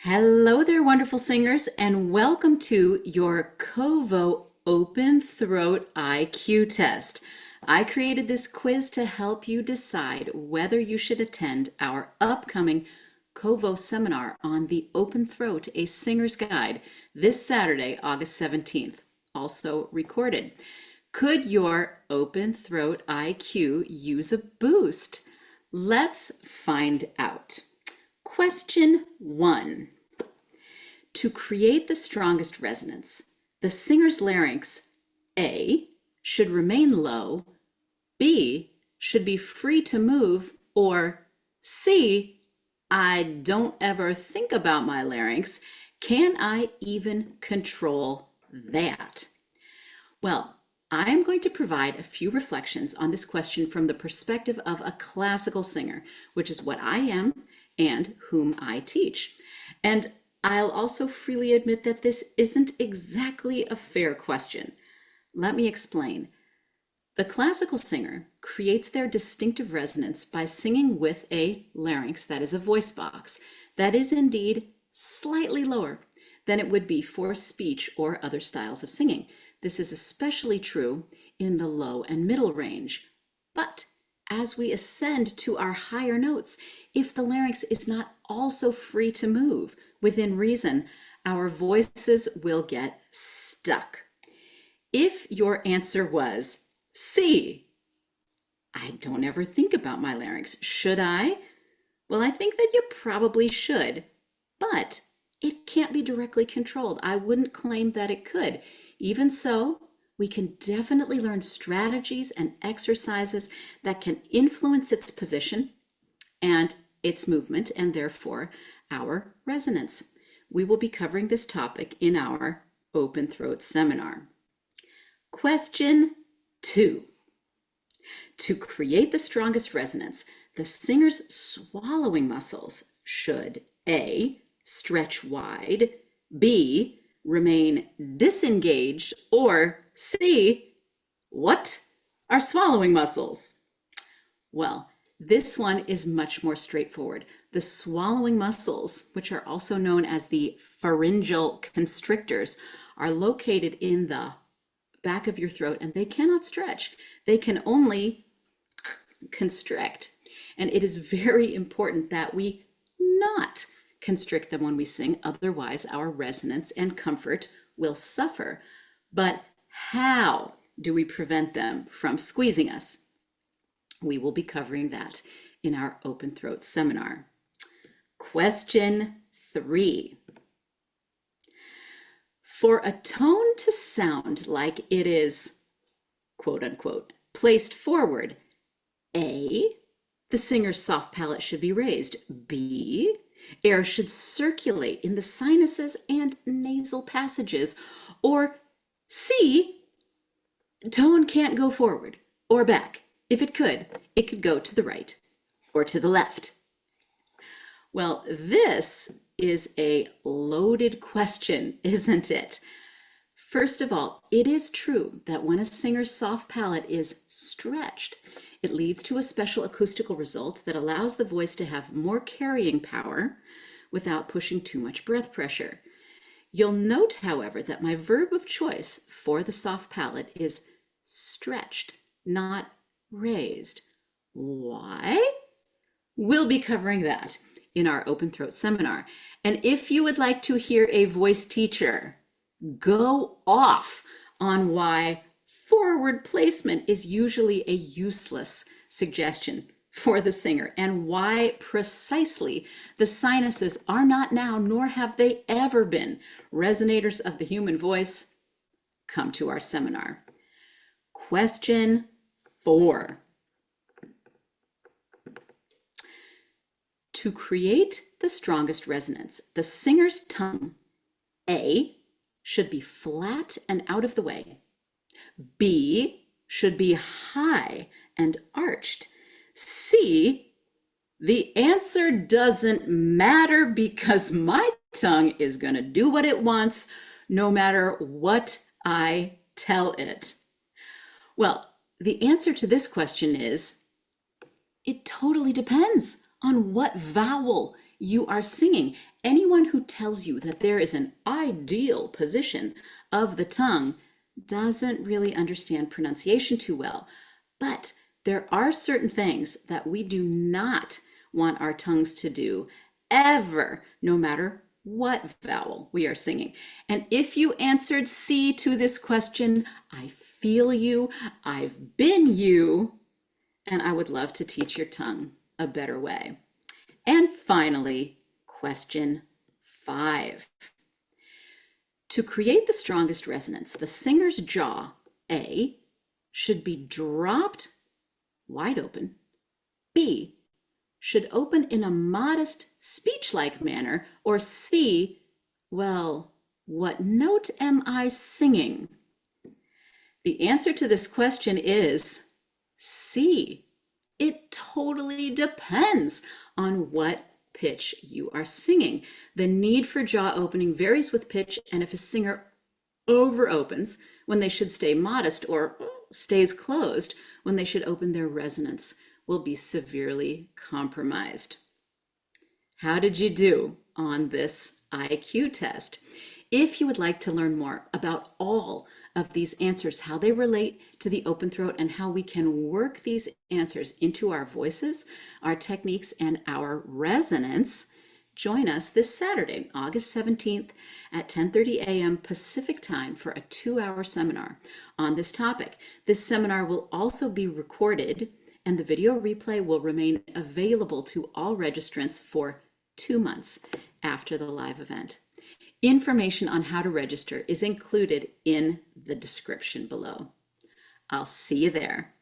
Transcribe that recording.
Hello there, wonderful singers, and welcome to your Kovo Open Throat IQ test. I created this quiz to help you decide whether you should attend our upcoming Kovo seminar on the open throat, a singer's guide, this Saturday, August 17th, also recorded. Could your open throat IQ use a boost? Let's find out. Question 1. To create the strongest resonance, the singer's larynx, A, should remain low, B, should be free to move, or C, I don't ever think about my larynx. Can I even control that? Well, I'm going to provide a few reflections on this question from the perspective of a classical singer, which is what I am and whom I teach. And I'll also freely admit that this isn't exactly a fair question. Let me explain. The classical singer creates their distinctive resonance by singing with a larynx, that is a voice box, that is indeed slightly lower than it would be for speech or other styles of singing. This is especially true in the low and middle range. But as we ascend to our higher notes, if the larynx is not also free to move within reason, our voices will get stuck. If your answer was C, I don't ever think about my larynx, should I? Well, I think that you probably should, but it can't be directly controlled. I wouldn't claim that it could. Even so, we can definitely learn strategies and exercises that can influence its position and its movement, and therefore our resonance. We will be covering this topic in our open throat seminar. Question 2. To create the strongest resonance, the singer's swallowing muscles should A, stretch wide, B, remain disengaged, or C, what are swallowing muscles? Well, this one is much more straightforward. The swallowing muscles, which are also known as the pharyngeal constrictors, are located in the back of your throat, and they cannot stretch. They can only constrict. And it is very important that we not constrict them when we sing, otherwise our resonance and comfort will suffer. But how do we prevent them from squeezing us? We will be covering that in our open throat seminar. Question 3. For a tone to sound like it is, quote unquote, placed forward, A, the singer's soft palate should be raised. B, air should circulate in the sinuses and nasal passages. Or C, tone can't go forward or back. If it could go to the right or to the left. Well, this is a loaded question, isn't it? First of all, it is true that when a singer's soft palate is stretched, it leads to a special acoustical result that allows the voice to have more carrying power without pushing too much breath pressure. You'll note, however, that my verb of choice for the soft palate is stretched, not raised. Why? We'll be covering that in our open throat seminar. And if you would like to hear a voice teacher go off on why forward placement is usually a useless suggestion for the singer and why precisely the sinuses are not now, nor have they ever been, resonators of the human voice, come to our seminar. Question 4. To create the strongest resonance, the singer's tongue, A, should be flat and out of the way. B, should be high and arched. C, the answer doesn't matter because my tongue is going to do what it wants no matter what I tell it. Well, the answer to this question is, it totally depends on what vowel you are singing Anyone who tells you that there is an ideal position of the tongue doesn't really understand pronunciation too well. But there are certain things that we do not want our tongues to do ever, no matter what vowel we are singing. And if you answered C to this question, I feel you, I've been you, and I would love to teach your tongue a better way. And finally, question 5. To create the strongest resonance, the singer's jaw, A, should be dropped wide open. B, should open in a modest speech-like manner. Or C, well, what note am I singing? The answer to this question is C. It totally depends on what pitch you are singing. The need for jaw opening varies with pitch, and if a singer over opens when they should stay modest or stays closed when they should open, their resonance will be severely compromised. How did you do on this IQ test? If you would like to learn more about all of these answers, how they relate to the open throat, and how we can work these answers into our voices, our techniques, and our resonance, join us this Saturday, August 17th at 10:30 a.m. Pacific time for a 2-hour seminar on this topic. This seminar will also be recorded, and the video replay will remain available to all registrants for 2 months after the live event. Information on how to register is included in the description below. I'll see you there.